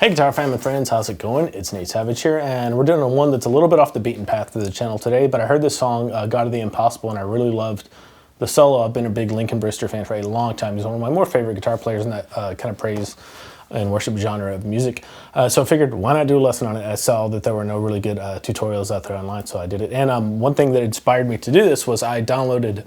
Hey guitar fam and friends, how's it going? It's Nate Savage here, and we're doing one that's a little bit off the beaten path of the channel today, but I heard this song, God of the Impossible, and I really loved the solo. I've been a big Lincoln Brewster fan for a long time. He's one of my more favorite guitar players in that kind of praise and worship genre of music. So I figured, why not do a lesson on it? I saw that there were no really good tutorials out there online, so I did it. And one thing that inspired me to do this was I downloaded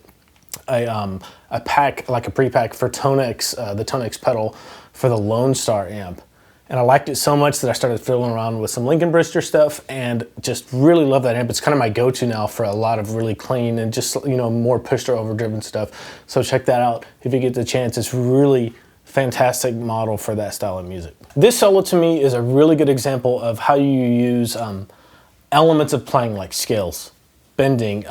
a pack, like a pre-pack for Tonex, the Tonex pedal for the Lone Star amp. And I liked it so much that I started fiddling around with some Lincoln Brewster stuff and just really love that amp. It's kind of my go-to now for a lot of really clean and just, you know, more pushed or overdriven stuff. So check that out if you get the chance. It's really fantastic model for that style of music. This solo to me is a really good example of how you use elements of playing, like scales, bending,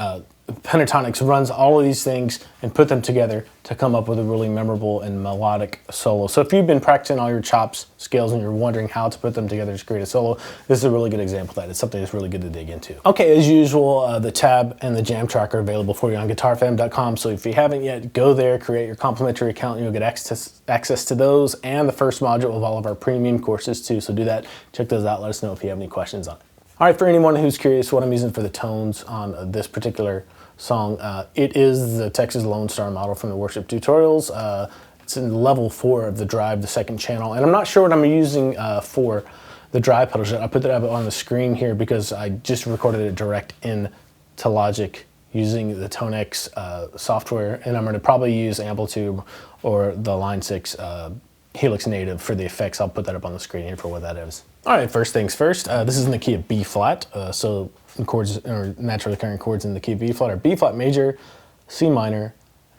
pentatonics, runs, all of these things and put them together to come up with a really memorable and melodic solo. So if you've been practicing all your chops, scales, and you're wondering how to put them together to create a solo, this is a really good example of that. It's something that's really good to dig into. Okay, as usual, the tab and the jam track are available for you on guitarfam.com. So if you haven't yet, go there, create your complimentary account, and you'll get access to those and the first module of all of our premium courses too. So do that, check those out, let us know if you have any questions on it. All right, for anyone who's curious what I'm using for the tones on this particular song, it is the Texas Lone Star model from the worship tutorials. It's in level 4 of the drive, the second channel, and I'm not sure what I'm using for the drive pedals yet. I put that up on the screen here because I just recorded it direct into Logic using the Tonex software, and I'm going to probably use Amplitude or the Line 6 Helix native for the effects. I'll put that up on the screen here for what that is. All right, first things first, this is in the key of B flat, so chords, or naturally occurring chords in the key of B flat are B flat major, C minor,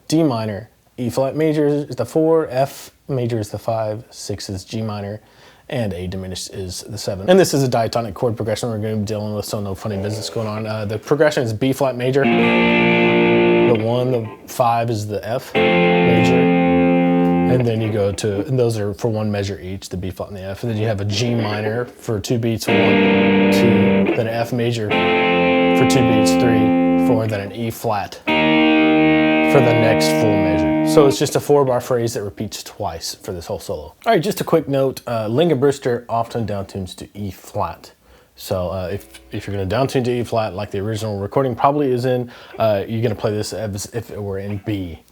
D minor, E flat major is the 4, F major is the 5, 6 is G minor, and A diminished is the 7. And this is a diatonic chord progression we're going to be dealing with, so no funny business going on. The progression is B flat major, the 1, the 5 is the F major, and then you go to, and those are for one measure each, the B flat and the F. And then you have a G minor for 2 beats, 1, 2, then an F major for 2 beats, 3, 4, then an E flat for the next full measure. So it's just a 4-bar phrase that repeats twice for this whole solo. All right, just a quick note, Lincoln Brewster often downtunes to E flat. So if you're gonna downtune to E flat like the original recording probably is in, you're gonna play this as if it were in B.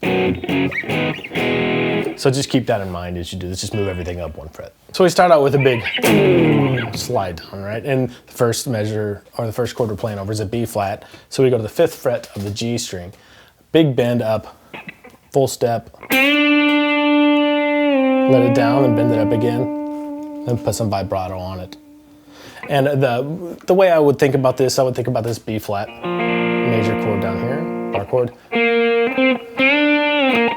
So just keep that in mind as you do this, just move everything up 1 fret. So we start out with a big slide down, right? And the first measure, or the first chord we're playing over is a B flat. So we go to the 5th fret of the G string, big bend up, full step, let it down and bend it up again, then put some vibrato on it. And the way I would think about this, I would think about this B flat major chord down here, bar chord.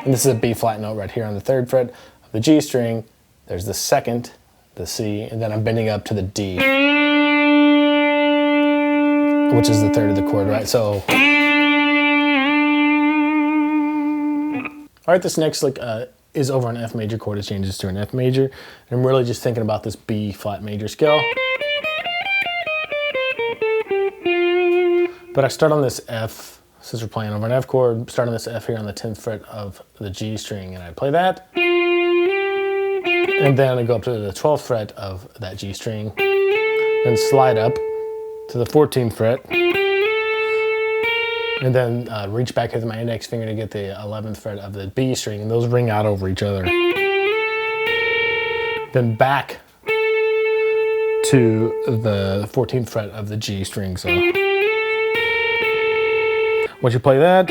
And this is a B flat note right here on the 3rd fret of the G string. There's the 2nd, the C, and then I'm bending up to the D, which is the 3rd of the chord, right? So, all right, this next lick is over an F major chord. It changes to an F major. And I'm really just thinking about this B flat major scale. But I start on this F, since we're playing over an F chord, start on this F here on the 10th fret of the G string, and I play that. And then I go up to the 12th fret of that G string, then slide up to the 14th fret, and then reach back with my index finger to get the 11th fret of the B string, and those ring out over each other. Then back to the 14th fret of the G string, so. Once you play that,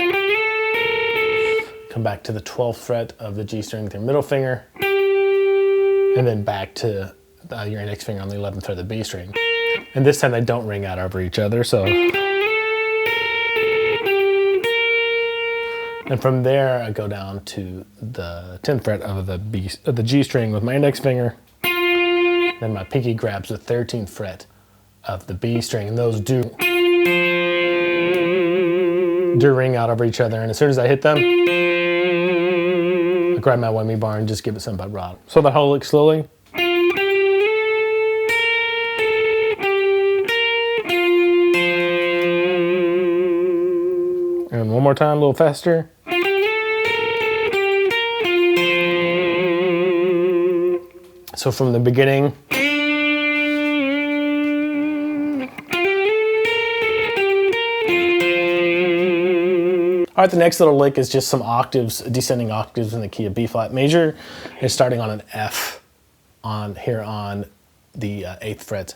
come back to the 12th fret of the G string with your middle finger, and then back to your index finger on the 11th fret of the B string. And this time they don't ring out over each other, so. And from there, I go down to the 10th fret of the G string with my index finger. Then my pinky grabs the 13th fret of the B string, and those do ring out over each other, and as soon as I hit them, I grab my whammy bar and just give it some vibrato. So the whole lick slowly. And one more time, a little faster. So from the beginning, All right, the next little lick is just some octaves, descending octaves in the key of B flat major. It's starting on an F here on the 8th fret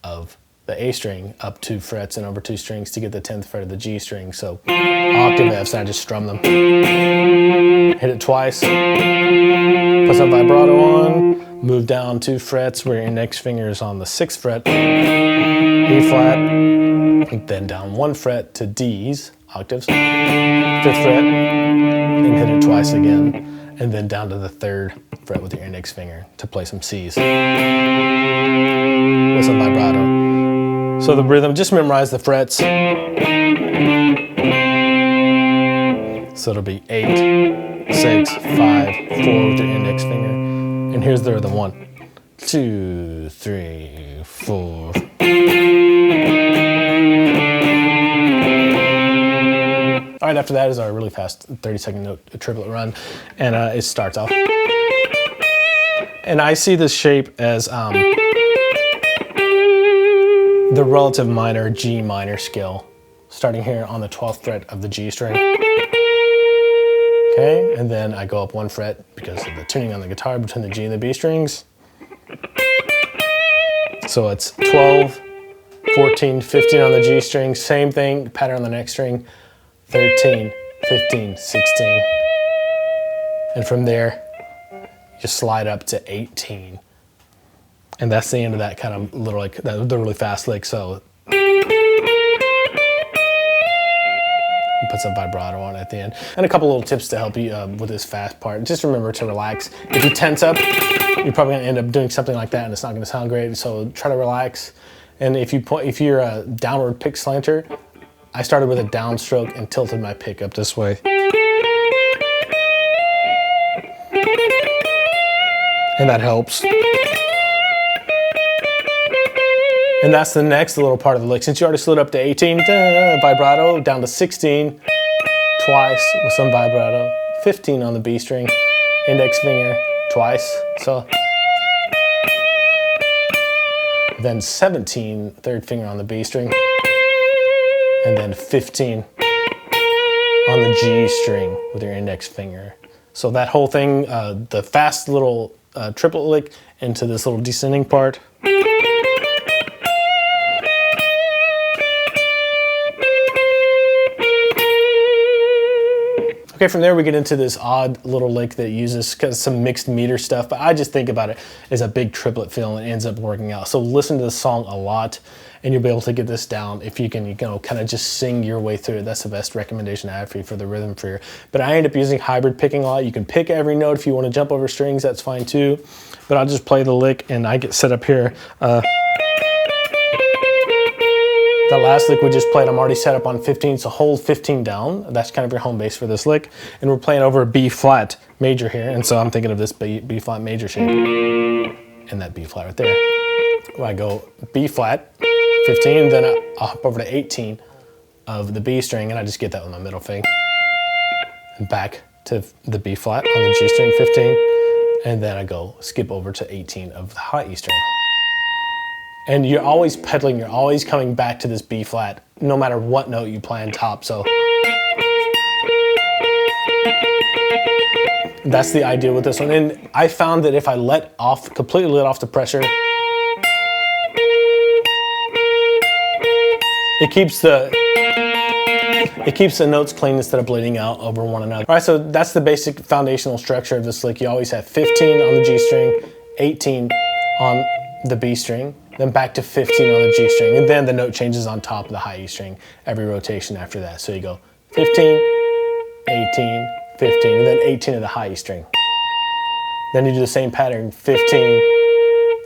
of the A string, up 2 frets and over 2 strings to get the 10th fret of the G string. So octave Fs, and I just strum them. Hit it twice, put some vibrato on, move down 2 frets where your index finger is on the 6th fret, E flat, and then down 1 fret to D's, octaves, 5th fret, and hit it twice again, and then down to the 3rd fret with your index finger to play some C's with some vibrato. So the rhythm, just memorize the frets. So it'll be 8, 6, 5, 4 with your index finger. And here's the rhythm: 1, 2, 3, 4. All right, after that is our really fast 30-second note triplet run, and it starts off. And I see this shape as the relative minor G minor scale, starting here on the 12th fret of the G string. Okay, and then I go up 1 fret because of the tuning on the guitar between the G and the B strings. So it's 12, 14, 15 on the G string, same thing, pattern on the next string, 13, 15, 16. And from there, you slide up to 18. And that's the end of that kind of little, like, the really fast lick. So put some vibrato on at the end. And a couple little tips to help you with this fast part. Just remember to relax. If you tense up, you're probably gonna end up doing something like that and it's not gonna sound great. So try to relax. And if you're a downward pick slanter, I started with a downstroke and tilted my pick up this way. And that helps. And that's the next little part of the lick. Since you already slid up to 18, vibrato, down to 16, twice with some vibrato, 15 on the B string, index finger, twice, so. Then 17, 3rd finger on the B string, and then 15 on the G string with your index finger. So that whole thing, the fast little triplet lick into this little descending part. Okay, from there we get into this odd little lick that uses some mixed meter stuff, but I just think about it as a big triplet fill and it ends up working out. So listen to the song a lot and you'll be able to get this down if you can, kind of just sing your way through it. That's the best recommendation I have for you for the rhythm for your. But I end up using hybrid picking a lot. You can pick every note. If you want to jump over strings, that's fine too. But I'll just play the lick and I get set up here. The last lick we just played, I'm already set up on 15, so hold 15 down. That's kind of your home base for this lick. And we're playing over a B flat major here, and so I'm thinking of this B flat major shape and that B flat right there. Where I go B flat, 15, then I'll hop over to 18 of the B string, and I just get that with my middle finger. And back to the B flat on the G string, 15, and then I go skip over to 18 of the high E string. And you're always pedaling, you're always coming back to this B flat, no matter what note you play on top, so. That's the idea with this one. And I found that if I completely let off the pressure, it keeps the notes clean instead of bleeding out over one another. All right, so that's the basic foundational structure of this lick. You always have 15 on the G string, 18 on the B string, then back to 15 on the G string, and then the note changes on top of the high E string every rotation after that. So you go 15, 18, 15, and then 18 of the high E string. Then you do the same pattern, 15,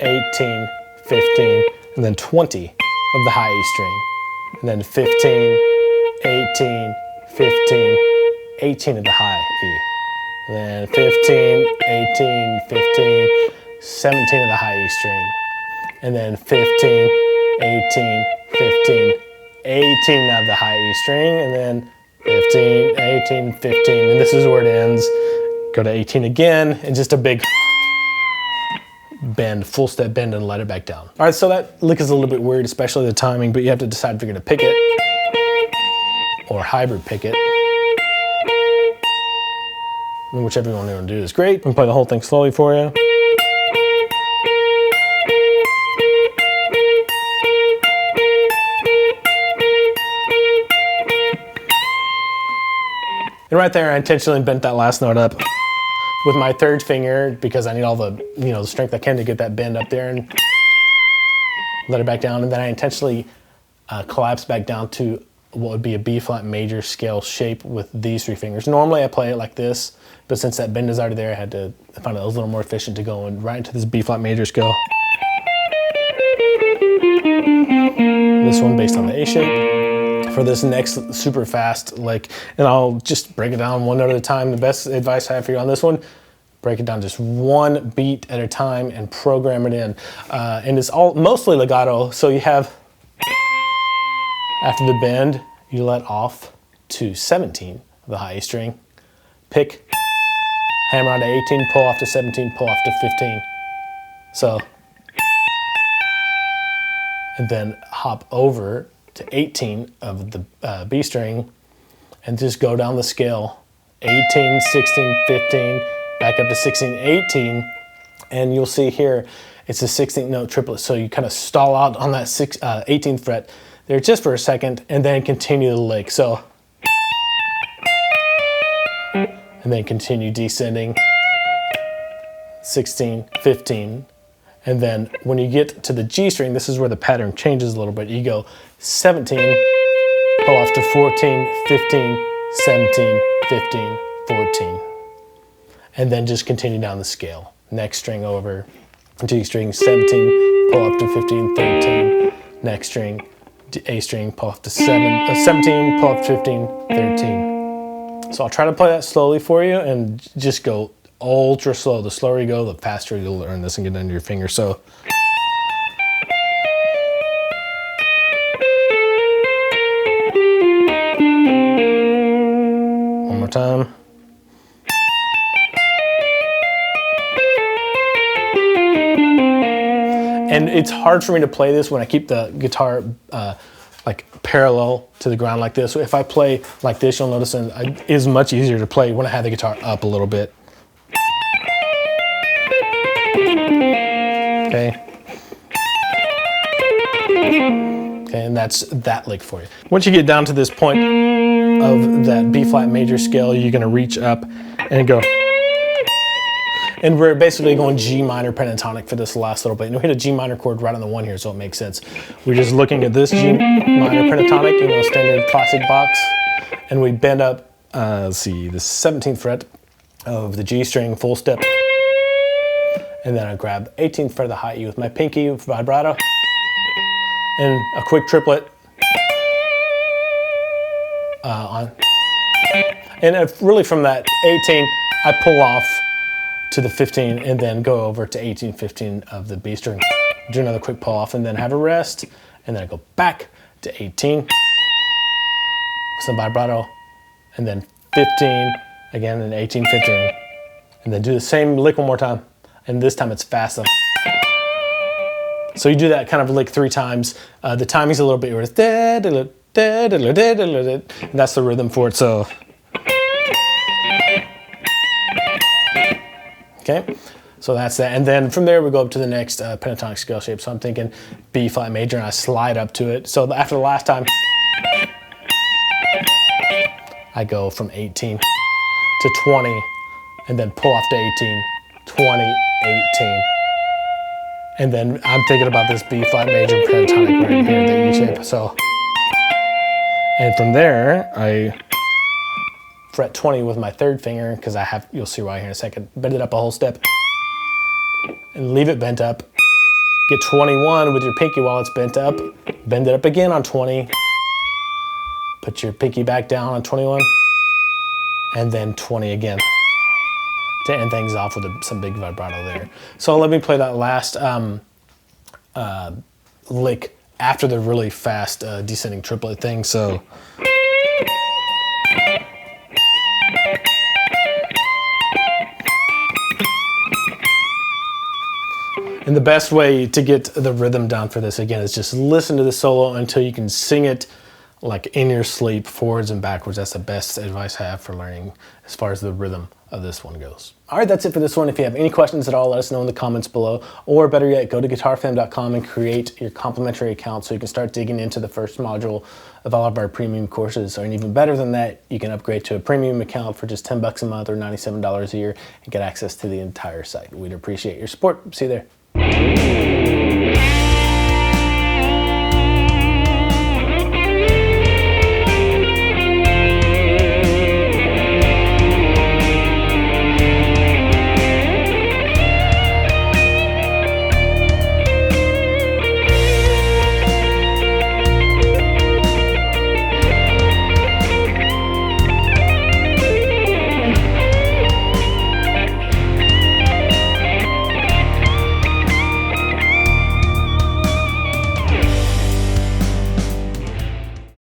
18, 15, and then 20 of the high E string. And then 15, 18, 15, 18 of the high E. And then 15, 18, 15, 17 of the high E string. And then 15, 18, 15, 18 of the high E string, and then 15, 18, 15, and this is where it ends. Go to 18 again, and just a big bend, full step bend, and let it back down. All right, so that lick is a little bit weird, especially the timing, but you have to decide if you're gonna pick it or hybrid pick it. whichever one you want to do is great. I'm gonna play the whole thing slowly for you. And right there, I intentionally bent that last note up with my third finger because I need all the, the strength I can to get that bend up there and let it back down. And then I intentionally collapse back down to what would be a B flat major scale shape with these three fingers. Normally I play it like this, but since that bend is already there, I had to find it a little more efficient to go right into this B flat major scale. This one based on the A shape. For this next super fast lick, and I'll just break it down one note at a time. The best advice I have for you on this one, break it down just one beat at a time and program it in. And it's all mostly legato, so you have, after the bend, you let off to 17 of the high A string, pick, hammer on to 18, pull off to 17, pull off to 15. So, and then hop over to 18 of the B string and just go down the scale, 18, 16, 15, back up to 16, 18, and you'll see here, it's a 16th note triplet, so you kind of stall out on that 18th fret there just for a second, and then continue the lick, so, and then continue descending, 16, 15, and then when you get to the G string, this is where the pattern changes a little bit. You go 17, pull off to 14, 15, 17, 15, 14. And then just continue down the scale. Next string over, G string, 17, pull up to 15, 13. Next string, A string, pull off to 17, pull up to 15, 13. So I'll try to play that slowly for you and just go ultra slow. The slower you go, the faster you'll learn this and get under your finger. So one more time. And it's hard for me to play this when I keep the guitar like parallel to the ground like this. So if I play like this, you'll notice it is much easier to play when I have the guitar up a little bit. Okay. Okay, and that's that lick for you. Once you get down to this point of that B flat major scale, you're gonna reach up and go. And we're basically going G minor pentatonic for this last little bit. And we hit a G minor chord right on the one here, so it makes sense. We're just looking at this G minor pentatonic, standard classic box. And we bend up, let's see, the 17th fret of the G string, full step. And then I grab 18th fret of the high E with my pinky vibrato. And a quick triplet on. And really from that 18, I pull off to the 15 and then go over to 18, 15 of the B string. Do another quick pull off and then have a rest. And then I go back to 18 with some vibrato. And then 15 again, and 18, 15. And then do the same lick one more time. And this time it's fast though. So you do that kind of lick 3 times. The timing's a little bit, and that's the rhythm for it, so. Okay, so that's that. And then from there we go up to the next pentatonic scale shape. So I'm thinking B flat major and I slide up to it. So after the last time, I go from 18 to 20 and then pull off to 18, 20, 18. And then I'm thinking about this B flat major pentatonic right here, the E shape. So, and from there, I fret 20 with my third finger, because you'll see why here in a second, bend it up a whole step, and leave it bent up. Get 21 with your pinky while it's bent up, bend it up again on 20, put your pinky back down on 21, and then 20 again, to end things off with some big vibrato there. So let me play that last lick after the really fast descending triplet thing. So. And the best way to get the rhythm down for this, again, is just listen to the solo until you can sing it like in your sleep, forwards and backwards. That's the best advice I have for learning as far as the rhythm of this one goes. All right, that's it for this one. If you have any questions at all, let us know in the comments below, or better yet, go to guitarfam.com and create your complimentary account so you can start digging into the first module of all of our premium courses. Or even better than that, you can upgrade to a premium account for just $10 a month or $97 a year and get access to the entire site. We'd appreciate your support. See you there.